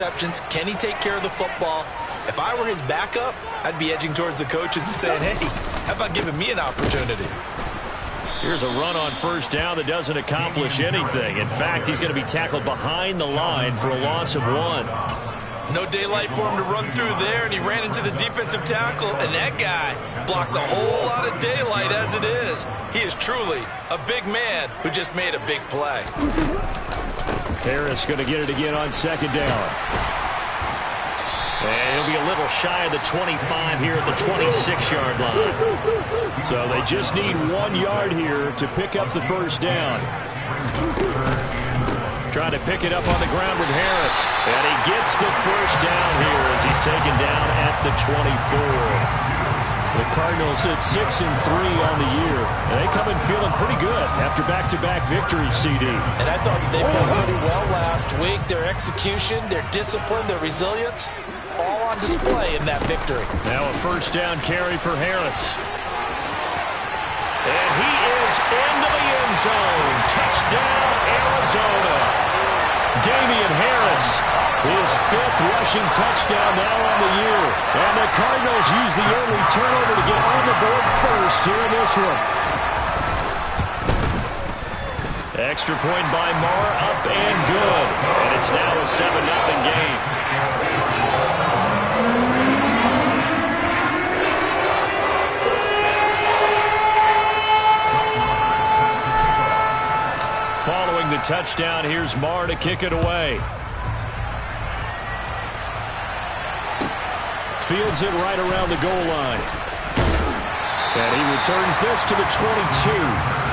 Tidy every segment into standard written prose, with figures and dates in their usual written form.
interceptions. Can he take care of the football? If I were his backup, I'd be edging towards the coaches and saying, hey, how about giving me an opportunity? Here's a run on first down that doesn't accomplish anything. In fact, he's going to be tackled behind the line for a loss of 1. No daylight for him to run through there, and he ran into the defensive tackle, and that guy blocks a whole lot of daylight as it is. He is truly a big man who just made a big play. Harris going to get it again on second down. And he'll be a little shy of the 25 here at the 26-yard line. So they just need 1 yard here to pick up the first down. Trying to pick it up on the ground with Harris. And he gets the first down here as he's taken down at the 24. The Cardinals at 6-3 on the year. And they come in feeling pretty good after back-to-back victories, CD. And I thought they played pretty well last week. Their execution, their discipline, their resilience, all on display in that victory. Now a first down carry for Harris. And he is into the end zone. Touchdown, Arizona. Damian Harris, his 5th rushing touchdown now on the year. And the Cardinals use the early turnover to get on the board first here in this one. Extra point by Marr, up and good. And it's now a 7-0 game. Following the touchdown, here's Marr to kick it away. Fields it right around the goal line. And he returns this to the 22.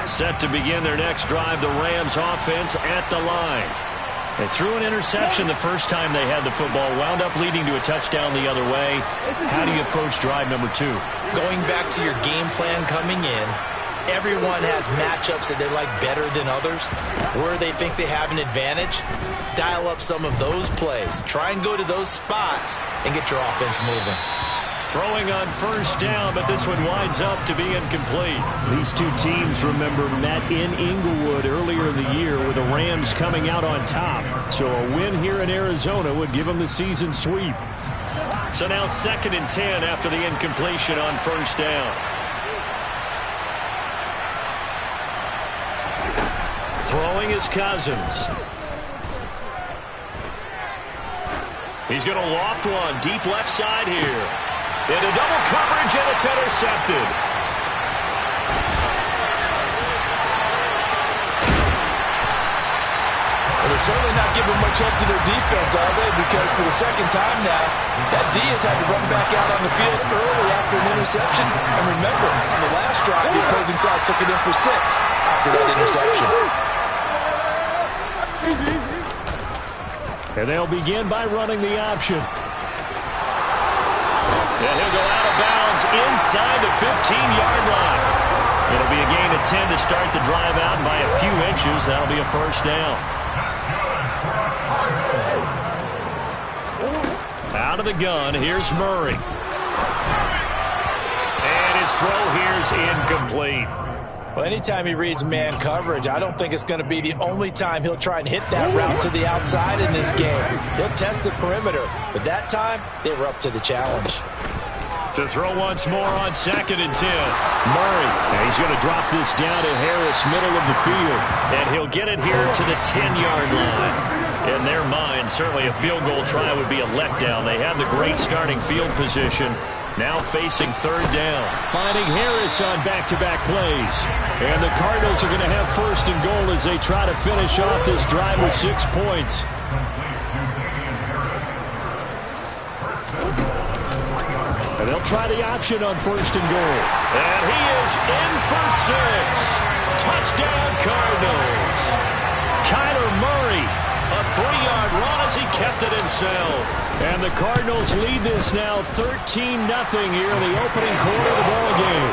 Set to begin their next drive, the Rams offense at the line. They threw an interception the first time they had the football, wound up leading to a touchdown the other way. How do you approach drive number 2? Going back to your game plan coming in, everyone has matchups that they like better than others. Where they think they have an advantage, dial up some of those plays. Try and go to those spots and get your offense moving. Throwing on first down, but this one winds up to be incomplete. These two teams, remember, met in Inglewood earlier in the year with the Rams coming out on top. So a win here in Arizona would give them the season sweep. So now 2nd and 10 after the incompletion on first down. Throwing is Cousins. He's going to loft one deep left side here. Into double coverage, and it's intercepted. Well, they're certainly not giving much help to their defense, are they? Because for the second time now, that D has had to run back out on the field early after an interception. And remember, on the last drive, the opposing side took it in for 6 after that interception. And they'll begin by running the option. And he'll go out of bounds inside the 15-yard line. It'll be a gain of 10 to start the drive out, and by a few inches, that'll be a first down. Out of the gun, here's Murray. And his throw here's incomplete. Well, anytime he reads man coverage, I don't think it's going to be the only time he'll try and hit that route to the outside in this game. He'll test the perimeter, but that time, they were up to the challenge. To throw once more on 2nd and 10. Murray, and he's going to drop this down to Harris, middle of the field. And he'll get it here to the 10-yard line. In their mind, certainly a field goal try would be a letdown. They have the great starting field position. Now facing 3rd down. Finding Harris on back-to-back plays. And the Cardinals are going to have 1st and goal as they try to finish off this drive with 6 points. And they'll try the option on 1st and goal. And he is in for 6. Touchdown, Cardinals. Kyler Murray, a 3-yard run as he kept it himself. And the Cardinals lead this now 13-0 here in the opening quarter of the ball game.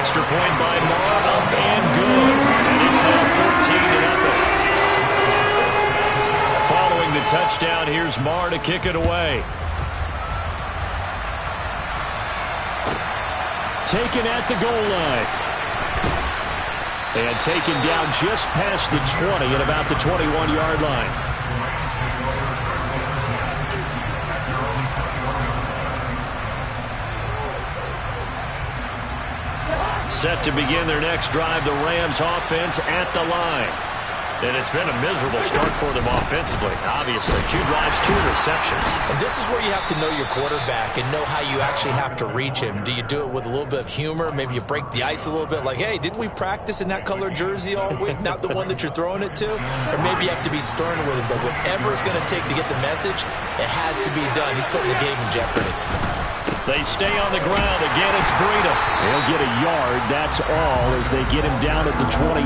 Extra point by Marr, up and good. And it's now 14-0. the touchdown. Here's Marr to kick it away. Taken at the goal line. And taken down just past the 20 at about the 21-yard line. Set to begin their next drive, the Rams offense at the line. And it's been a miserable start for them offensively, obviously. 2 drives, 2 interceptions. And this is where you have to know your quarterback and know how you actually have to reach him. Do you do it with a little bit of humor? Maybe you break the ice a little bit, like, hey, didn't we practice in that color jersey all week, not the one that you're throwing it to? Or maybe you have to be stern with him, but whatever it's going to take to get the message, it has to be done. He's putting the game in jeopardy. They stay on the ground. Again, it's Breida. He'll get a yard, that's all, as they get him down at the 28.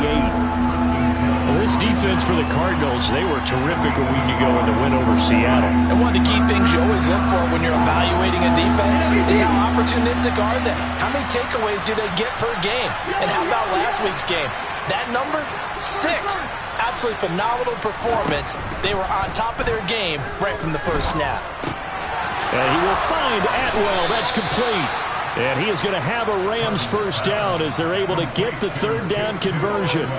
Well, this defense for the Cardinals, they were terrific a week ago in the win over Seattle. And one of the key things you always look for when you're evaluating a defense is how opportunistic are they? How many takeaways do they get per game? And how about last week's game? That number? 6. Absolutely phenomenal performance. They were on top of their game right from the first snap. And he will find Atwell. That's complete. And he is going to have a Rams first down as they're able to get the third down conversion.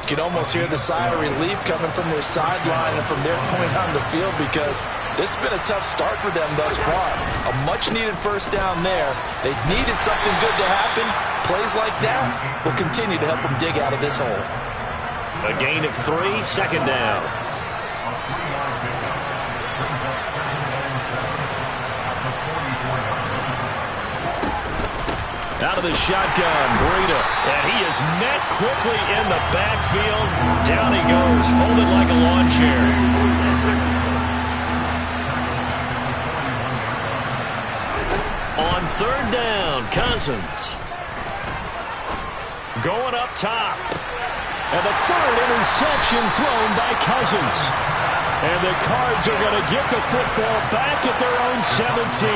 You can almost hear the sigh of relief coming from their sideline and from their point on the field because this has been a tough start for them thus far. A much-needed first down there. They needed something good to happen. Plays like that will continue to help them dig out of this hole. A gain of 3, second down. Out of the shotgun, Breida. And he is met quickly in the backfield. Down he goes, folded like a lawn chair. On third down, Cousins. Going up top. And the third interception thrown by Cousins. And the Cards are going to get the football back at their own 17.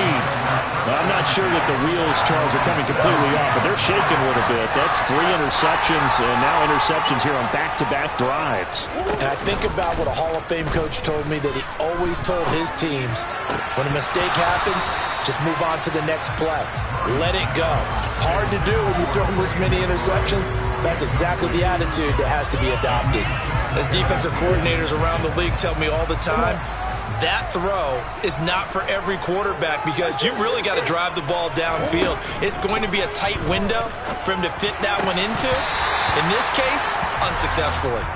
I'm not sure that the wheels, Charles, are coming completely off, but they're shaking a little bit. That's 3 interceptions, and now interceptions here on back-to-back drives. And I think about what a Hall of Fame coach told me that he always told his teams, when a mistake happens, just move on to the next play. Let it go. Hard to do when you throw this many interceptions. That's exactly the attitude that has to be adopted. As defensive coordinators around the league tell me all the time, that throw is not for every quarterback because you've really got to drive the ball downfield. It's going to be a tight window for him to fit that one into. In this case, unsuccessfully.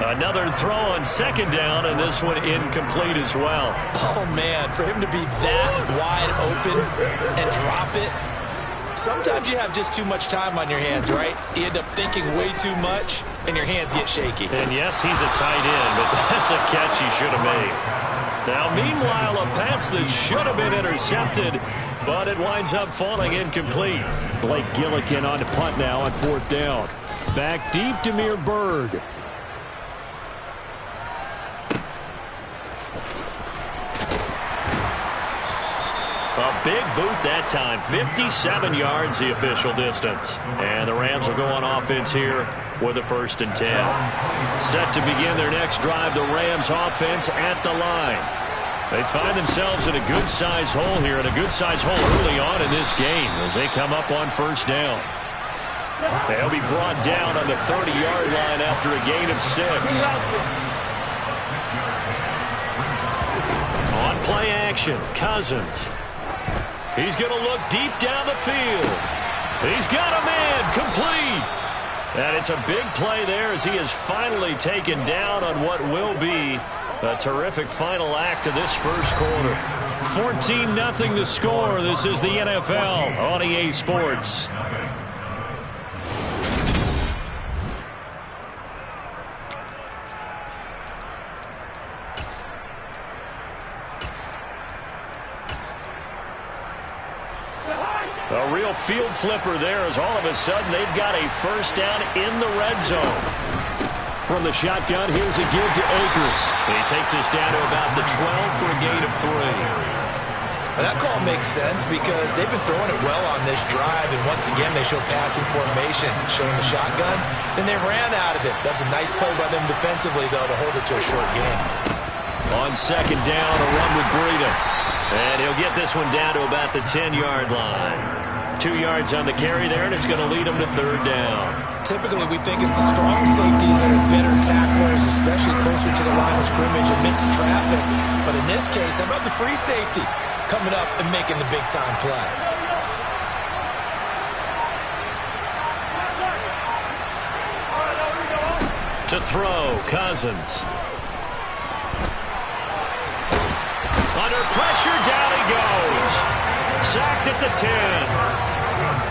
Another throw on second down, and this one incomplete as well. Oh, man, for him to be that wide open and drop it. Sometimes you have just too much time on your hands, right? You end up thinking way too much, and your hands get shaky. And yes, he's a tight end, but that's a catch he should have made. Now, meanwhile, a pass that should have been intercepted, but it winds up falling incomplete. Blake Gillikin on to punt now on fourth down. Back deep, Damiere Byrd. A big boot that time. 57 yards the official distance. And the Rams will go on offense here with a 1st and 10. Set to begin their next drive, the Rams offense at the line. They find themselves in a good-sized hole here, and a good-sized hole early on in this game as they come up on first down. They'll be brought down on the 30-yard line after a gain of 6. On play action, Cousins. He's going to look deep down the field. He's got a man, complete. And it's a big play there as he is finally taken down on what will be a terrific final act of this first quarter. 14-0 the score. This is the NFL on EA Sports. A real field flipper there as all of a sudden they've got a first down in the red zone. From the shotgun, here's a give to Akers. And he takes us down to about the 12 for a gain of 3. Well, that call makes sense because they've been throwing it well on this drive, and once again they show passing formation, showing the shotgun. Then they ran out of it. That's a nice play by them defensively, though, to hold it to a short game. On second down, a run with Breida. And he'll get this one down to about the 10-yard line. 2 yards on the carry there, and it's going to lead him to third down. Typically, we think it's the strong safeties that are better tacklers, especially closer to the line of scrimmage amidst traffic. But in this case, how about the free safety coming up and making the big-time play? To throw, Cousins. Under pressure, down he goes. Sacked at the 10.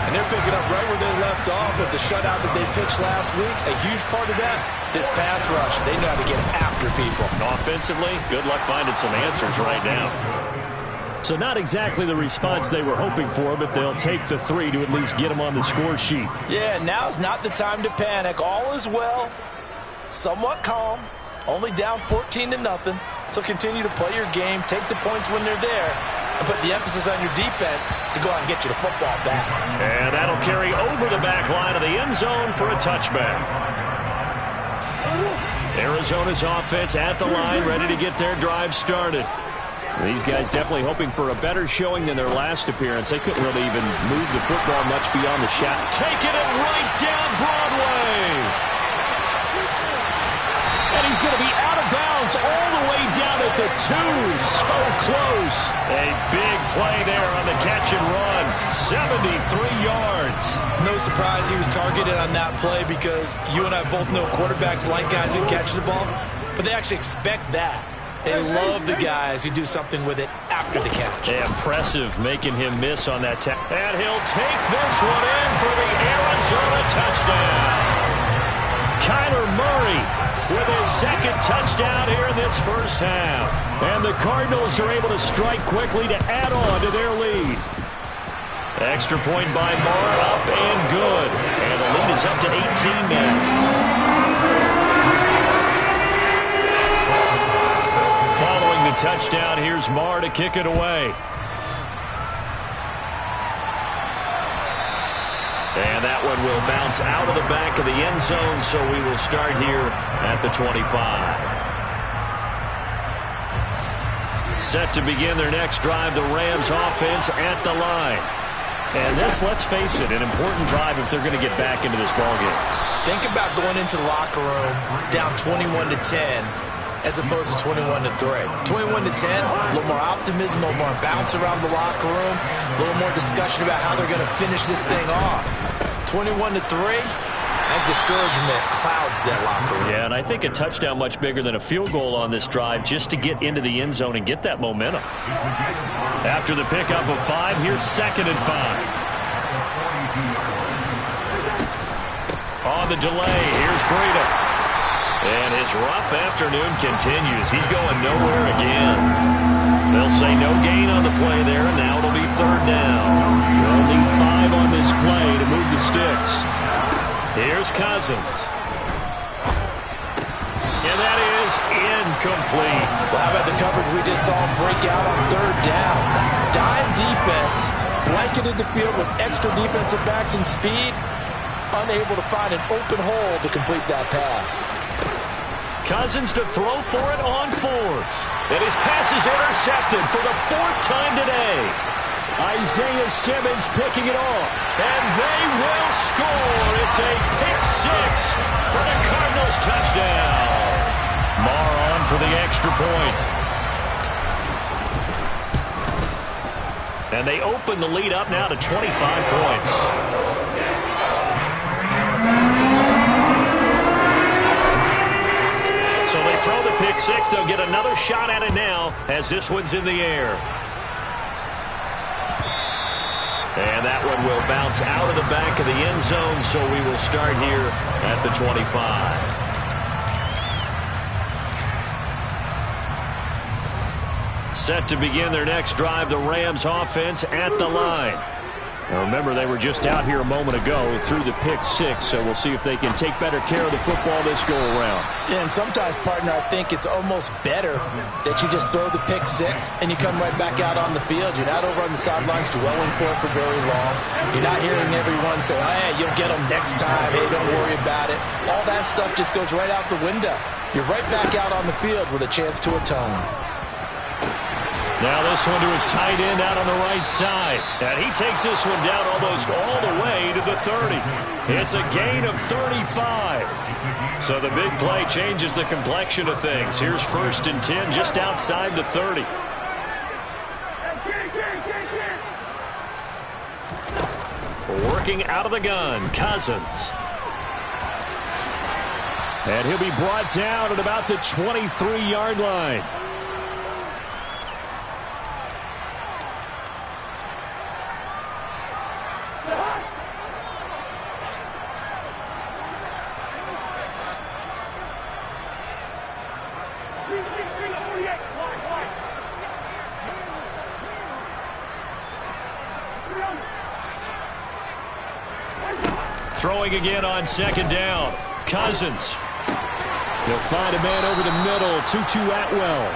And they're picking up right where they left off with the shutout that they pitched last week. A huge part of that, this pass rush. They know how to get after people. Offensively, good luck finding some answers right now. So not exactly the response they were hoping for, but they'll take the 3 to at least get them on the score sheet. Yeah, now's not the time to panic. All is well. Somewhat calm. Only down 14-0. So continue to play your game, take the points when they're there, and put the emphasis on your defense to go out and get you the football back. And that'll carry over the back line of the end zone for a touchback. Arizona's offense at the line, ready to get their drive started. These guys definitely hoping for a better showing than their last appearance. They couldn't really even move the football much beyond the shot. Taking it right down Broadway. And he's going to be out of bounds all the way down at the 2. So close. A big play there on the catch and run. 73 yards. No surprise he was targeted on that play because you and I both know quarterbacks like guys who catch the ball, but they actually expect that. They love the guys who do something with it after the catch. Impressive making him miss on that tap. And he'll take this one in for the Arizona touchdown. Kyler Murray with his second touchdown here in this first half. And the Cardinals are able to strike quickly to add on to their lead. Extra point by Marr, up and good. And the lead is up to 18 now. Following the touchdown, here's Marr to kick it away. And that one will bounce out of the back of the end zone, so we will start here at the 25. Set to begin their next drive, the Rams offense at the line. And this, let's face it, an important drive if they're going to get back into this ballgame. Think about going into the locker room down 21-10 as opposed to 21-3. 21-10, a little more optimism, a little more bounce around the locker room, a little more discussion about how they're going to finish this thing off. 21-3, I think discouragement clouds that locker room. Yeah, and I think a touchdown much bigger than a field goal on this drive just to get into the end zone and get that momentum. After the pickup of 5, here's 2nd and 5. On the delay, here's Breida. And his rough afternoon continues. He's going nowhere again. They'll say no gain on the play there, and now it'll be 3rd down. They'll need 5 on this play to move the sticks. Here's Cousins. And that is incomplete. Well, how about the coverage we just saw him break out on 3rd down? Dime defense, blanketed the field with extra defensive backs and speed, unable to find an open hole to complete that pass. Cousins to throw for it on 4. And his pass is intercepted for the 4th time today. Isaiah Simmons picking it off. And they will score. It's a pick 6 for the Cardinals touchdown. Marr on for the extra point. And they open the lead up now to 25 points. So they throw the pick 6. They'll get another shot at it now as this one's in the air. And that one will bounce out of the back of the end zone, so we will start here at the 25. Set to begin their next drive, the Rams offense at the line. Now remember, they were just out here a moment ago through the pick six, so we'll see if they can take better care of the football this go-around. Yeah, and sometimes, partner, I think it's almost better that you just throw the pick six and you come right back out on the field. You're not over on the sidelines dwelling for it for very long. You're not hearing everyone say, oh, hey, you'll get them next time. Hey, don't worry about it. All that stuff just goes right out the window. You're right back out on the field with a chance to atone. Now this one to his tight end out on the right side. And he takes this one down almost all the way to the 30. It's a gain of 35. So the big play changes the complexion of things. Here's 1st and 10 just outside the 30. Working out of the gun, Cousins. And he'll be brought down at about the 23-yard line. Throwing again on 2nd down. Cousins. He'll find a man over the middle. Tutu Atwell.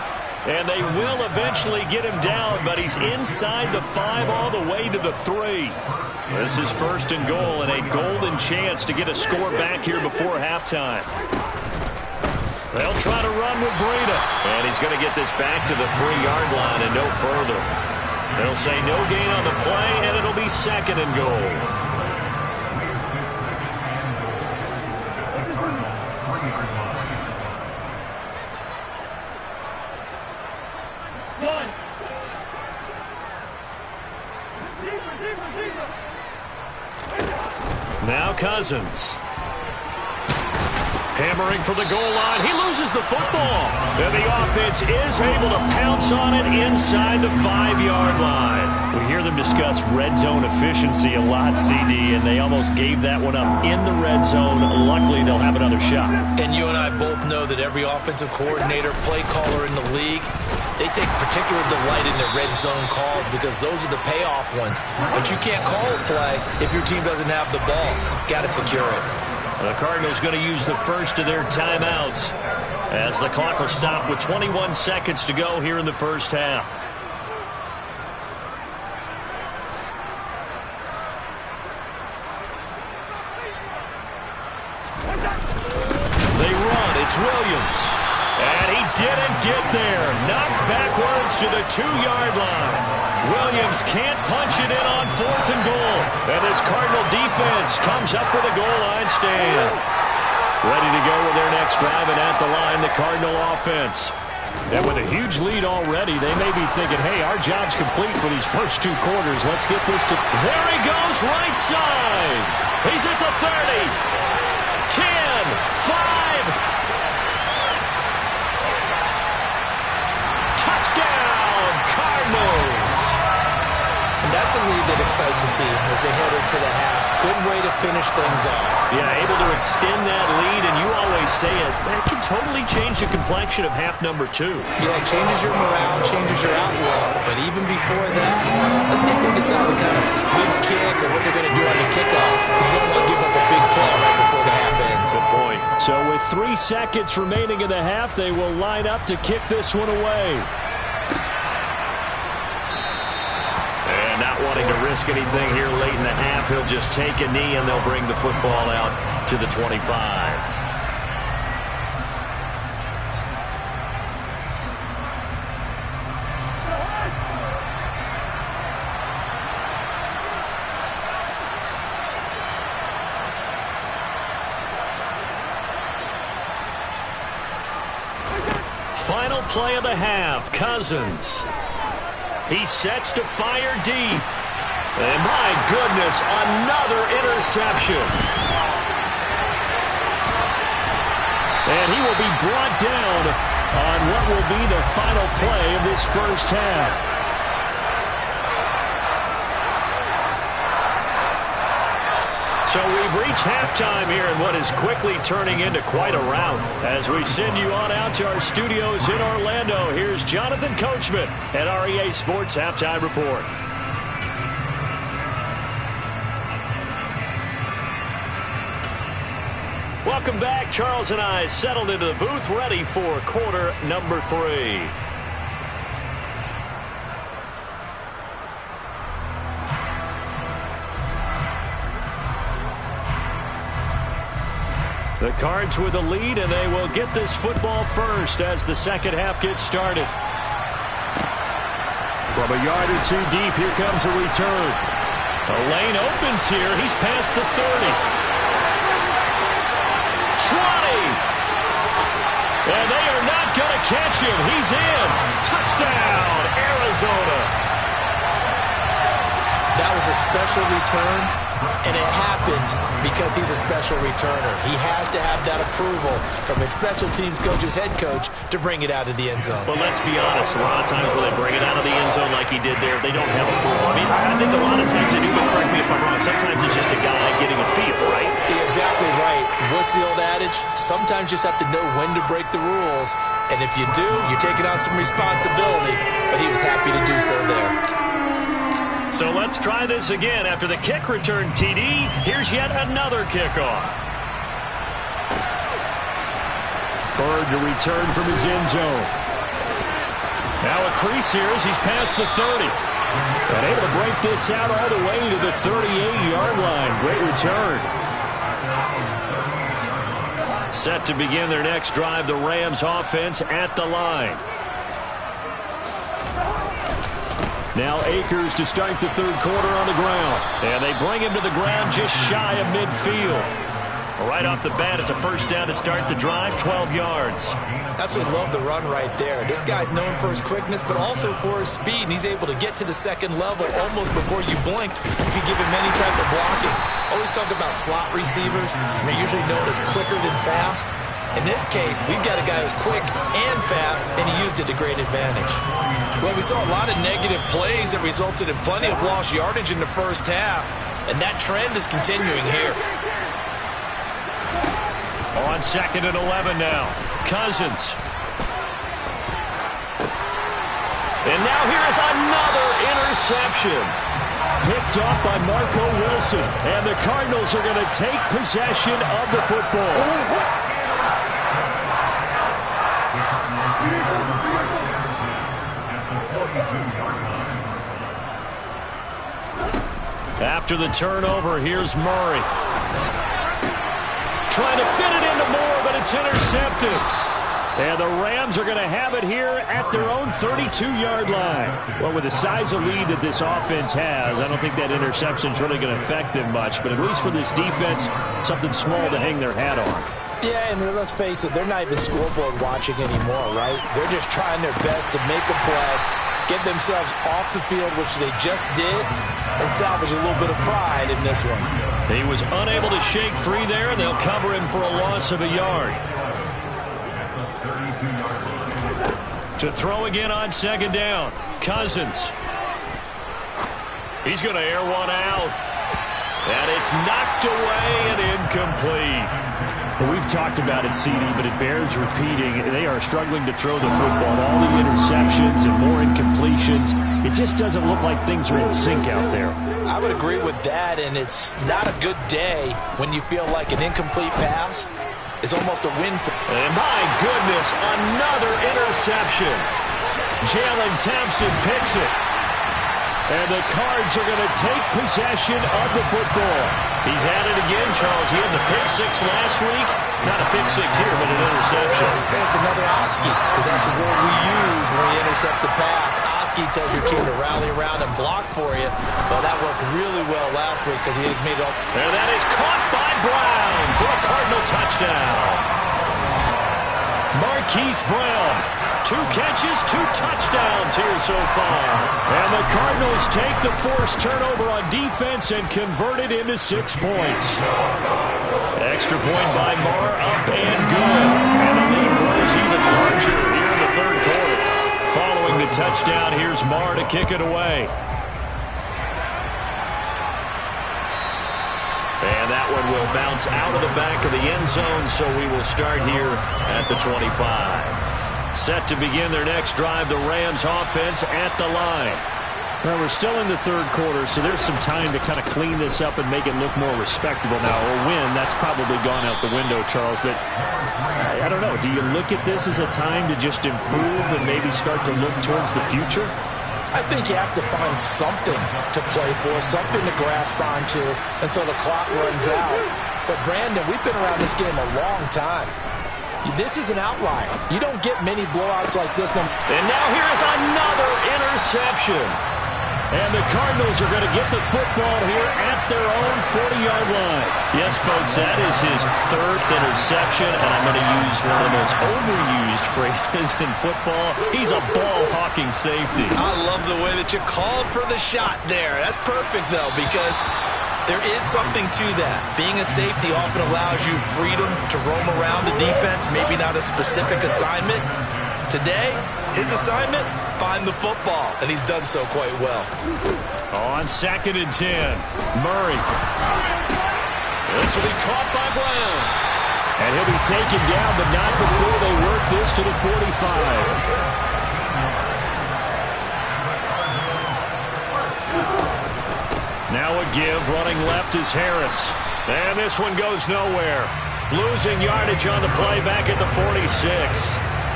And they will eventually get him down, but he's inside the 5 all the way to the 3. This is 1st and goal and a golden chance to get a score back here before halftime. They'll try to run with Breida. And he's going to get this back to the 3-yard line and no further. They'll say no gain on the play, and it'll be 2nd and goal. Now Cousins. Hammering for the goal line. He loses the football. And the offense is able to pounce on it inside the 5-yard line. We hear them discuss red zone efficiency a lot, CD, and they almost gave that one up in the red zone. Luckily, they'll have another shot. And you and I both know that every offensive coordinator, play caller in the league, they take particular delight in their red zone calls because those are the payoff ones. But you can't call a play if your team doesn't have the ball. Got to secure it. The Cardinals going to use the first of their timeouts as the clock will stop with 21 seconds to go here in the first half. They run. It's Williams. And he didn't get there. Knocked backwards to the 2-yard line. Williams can't punch it in on 4th and goal. And this Cardinal defense comes up with a goal line stand. Ready to go with their next drive, and at the line, the Cardinal offense. And with a huge lead already, they may be thinking, hey, our job's complete for these first 2 quarters. Let's get this to... There he goes, right side. He's at the 30. 10, 5. Touchdown, Cardinals! And that's a lead that excites a team as they head into the half. Good way to finish things off. Yeah, able to extend that lead, and you always say it can totally change the complexion of half number 2. Yeah, it changes your morale, changes your outlook. But even before that, let's see if they decide to kind of squib kick or what they're going to do on the kickoff, because you don't want to give up a big play right before the half ends. Good point. So with 3 seconds remaining in the half, they will line up to kick this one away. And not wanting to risk anything here late in the half, he'll just take a knee and they'll bring the football out to the 25. Final play of the half, Cousins. He sets to fire deep. And my goodness, another interception. And he will be brought down on what will be the final play of this first half. So we've reached halftime here in what is quickly turning into quite a rout. As we send you on out to our studios in Orlando, here's Jonathan Coachman at REA Sports Halftime Report. Welcome back. Charles and I settled into the booth, ready for quarter number 3. The Cards with the lead, and they will get this football first as the second half gets started. From a yard or two deep, here comes a return. The lane opens here. He's past the 30. 20. And they are not going to catch him. He's in. Touchdown, Arizona. That was a special return, and it happened because he's a special returner. He has to have that approval from his special teams coach's head coach to bring it out of the end zone. But let's be honest, a lot of times when they bring it out of the end zone like he did there, they don't have approval. I mean, I think a lot of times they do, but correct me if I'm wrong. Sometimes it's just a guy getting a feel, right? You're exactly right. What's the old adage? Sometimes you just have to know when to break the rules, and if you do, you're taking on some responsibility, but he was happy to do so there. So let's try this again. After the kick return TD, here's yet another kickoff. Bird to return from his end zone. Now a crease here as he's past the 30. And able to break this out all the way to the 38-yard line. Great return. Set to begin their next drive, the Rams offense at the line. Now Akers to start the third quarter on the ground. And they bring him to the ground just shy of midfield. Right off the bat, it's a first down to start the drive, 12 yards. Absolutely love the run right there. This guy's known for his quickness, but also for his speed. And he's able to get to the second level almost before you blink if you give him any type of blocking. Always talk about slot receivers. They're usually known as quicker than fast. In this case, we've got a guy who's quick and fast, and he used it to great advantage. Well, we saw a lot of negative plays that resulted in plenty of lost yardage in the first half, and that trend is continuing here. On 2nd and 11 now. Cousins. And now here is another interception. Picked off by Marco Wilson. And the Cardinals are going to take possession of the football. After the turnover, here's Murray. Trying to fit it into Moore, but it's intercepted. And the Rams are going to have it here at their own 32-yard line. Well, with the size of lead that this offense has, I don't think that interception is really going to affect them much. But at least for this defense, something small to hang their hat on. Yeah, and let's face it, they're not even scoreboard watching anymore, right? They're just trying their best to make a play, get themselves off the field, which they just did, and salvage a little bit of pride in this one. He was unable to shake free there, and they'll cover him for a loss of a yard. To throw again on 2nd down. Cousins. He's going to air one out. And it's knocked away and incomplete. Well, we've talked about it, CD, but it bears repeating. They are struggling to throw the football. All the interceptions and more incompletions. It just doesn't look like things are in sync out there. I would agree with that, and it's not a good day when you feel like an incomplete pass is almost a win for. And my goodness, another interception. Jalen Thompson picks it. And the Cards are going to take possession of the football. He's at it again, Charles. He had the pick six last week. Not a pick six here, but an interception. It's another Oski, because that's the word we use when we intercept the pass. Oski tells your team to rally around and block for you. Well, that worked really well last week because he had made it all. And that is caught by Brown for a Cardinal touchdown. Marquise Brown. 2 catches, 2 touchdowns here so far. And the Cardinals take the forced turnover on defense and convert it into 6 points. Extra point by Marr, up and good. And the lead grows even larger here in the 3rd quarter. Following the touchdown, here's Marr to kick it away. And that one will bounce out of the back of the end zone, so we will start here at the 25. Set to begin their next drive, the Rams offense at the line. Well, we're still in the third quarter, so there's some time to kind of clean this up and make it look more respectable now. A win, that's probably gone out the window, Charles. But I don't know. Do you look at this as a time to just improve and maybe start to look towards the future? I think you have to find something to play for, something to grasp onto until the clock runs out. But, Brandon, we've been around this game a long time. This is an outlier. You don't get many blowouts like this. And now here's another interception. And the Cardinals are going to get the football here at their own 40-yard line. Yes, folks, that is his third interception, and I'm going to use one of the most overused phrases in football. He's a ball-hawking safety. I love the way that you called for the shot there. That's perfect, though, because there is something to that. Being a safety often allows you freedom to roam around the defense, maybe not a specific assignment. Today, his assignment, find the football, and he's done so quite well. On 2nd and 10, Murray. This will be caught by Brown. And he'll be taken down, but not before they work this to the 45. Now a give, running left is Harris. And this one goes nowhere. Losing yardage on the play back at the 46.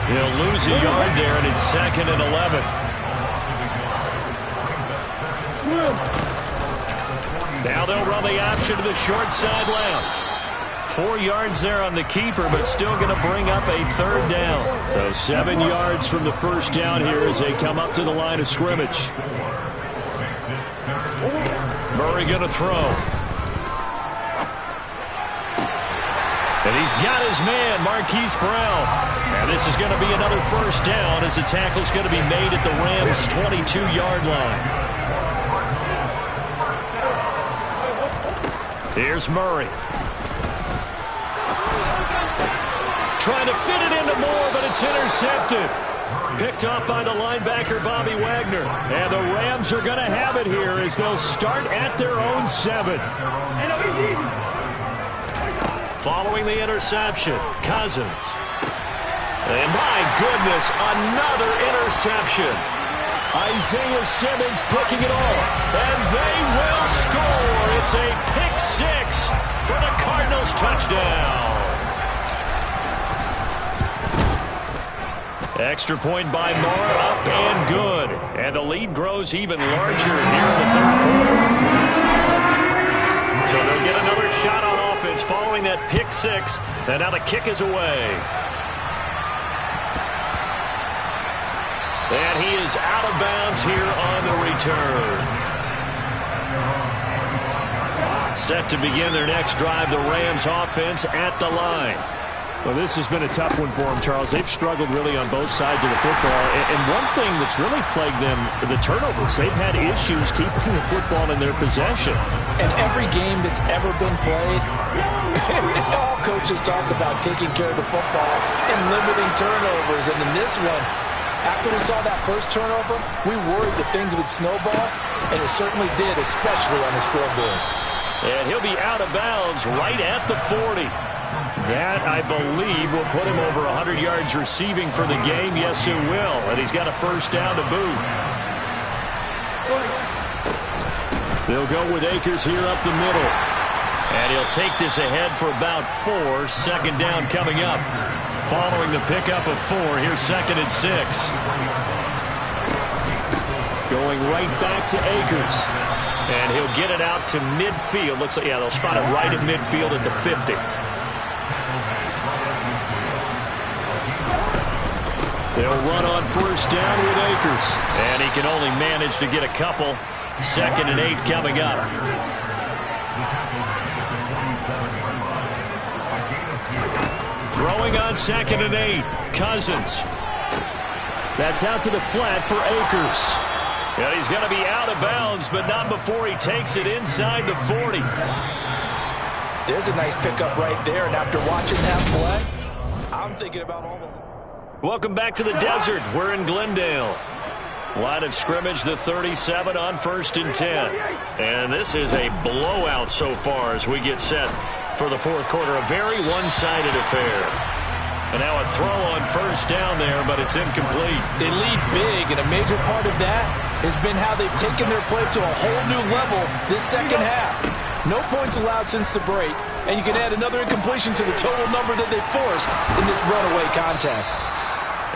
He'll lose a yard there, and it's 2nd and 11. Now they'll run the option to the short side left. 4 yards there on the keeper, but still going to bring up a 3rd down. So 7 yards from the first down here as they come up to the line of scrimmage. Murray going to throw. And he's got his man, Marquise Brown. And this is going to be another first down as the tackle's going to be made at the Rams' 22-yard line. Here's Murray. Trying to fit it into Moore, but it's intercepted. Picked off by the linebacker, Bobby Wagner. And the Rams are going to have it here as they'll start at their own 7. Following the interception, Cousins. And my goodness, another interception. Isaiah Simmons picking it off. And they will score. It's a pick 6 for the Cardinals touchdown. Extra point by Moore, up and good. And the lead grows even larger here in the third quarter. So they'll get another shot on offense following that pick 6. And now the kick is away. And he is out of bounds here on the return. Set to begin their next drive, the Rams offense at the line. Well, this has been a tough one for them, Charles. They've struggled really on both sides of the football. And one thing that's really plagued them, the turnovers. They've had issues keeping the football in their possession. And every game that's ever been played, all coaches talk about taking care of the football and limiting turnovers. And in this one, after we saw that first turnover, we worried that things would snowball, and it certainly did, especially on the scoreboard. And he'll be out of bounds right at the 40. That, I believe, will put him over 100 yards receiving for the game. Yes, it will. And he's got a first down to boot. They'll go with Akers here up the middle. And he'll take this ahead for about 4. Second down coming up. Following the pickup of 4, here's 2nd and 6. Going right back to Akers. And he'll get it out to midfield. Looks like, yeah, they'll spot it right at midfield at the 50. They'll run on first down with Akers. And he can only manage to get a couple. 2nd and 8 coming up. Throwing on 2nd and 8. Cousins. That's out to the flat for Akers. And he's going to be out of bounds, but not before he takes it inside the 40. There's a nice pickup right there, and after watching that play, I'm thinking about all the... Welcome back to the desert. We're in Glendale. Line of scrimmage, the 37 on 1st and 10. And this is a blowout so far as we get set for the fourth quarter. A very one-sided affair. And now a throw on first down there, but it's incomplete. They lead big, and a major part of that has been how they've taken their play to a whole new level this second half. No points allowed since the break, and you can add another incompletion to the total number that they forced in this runaway contest.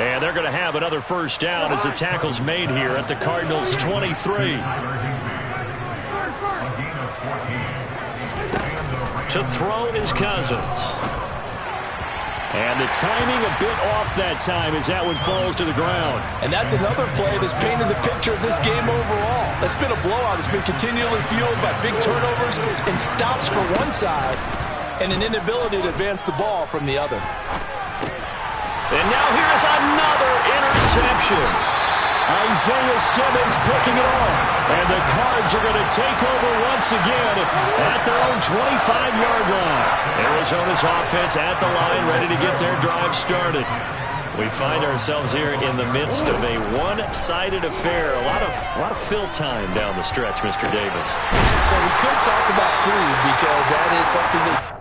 And they're going to have another first down as the tackle's made here at the Cardinals' 23. To throw is Cousins. And the timing a bit off that time as that one falls to the ground. And that's another play that's painted the picture of this game overall. It's been a blowout. It's been continually fueled by big turnovers and stops for one side and an inability to advance the ball from the other. And now here's another interception. Isaiah Simmons picking it off. And the Cards are going to take over once again at their own 25-yard line. Arizona's offense at the line, ready to get their drive started. We find ourselves here in the midst of a one-sided affair. A lot of fill time down the stretch, Mr. Davis. So we could talk about food because that is something that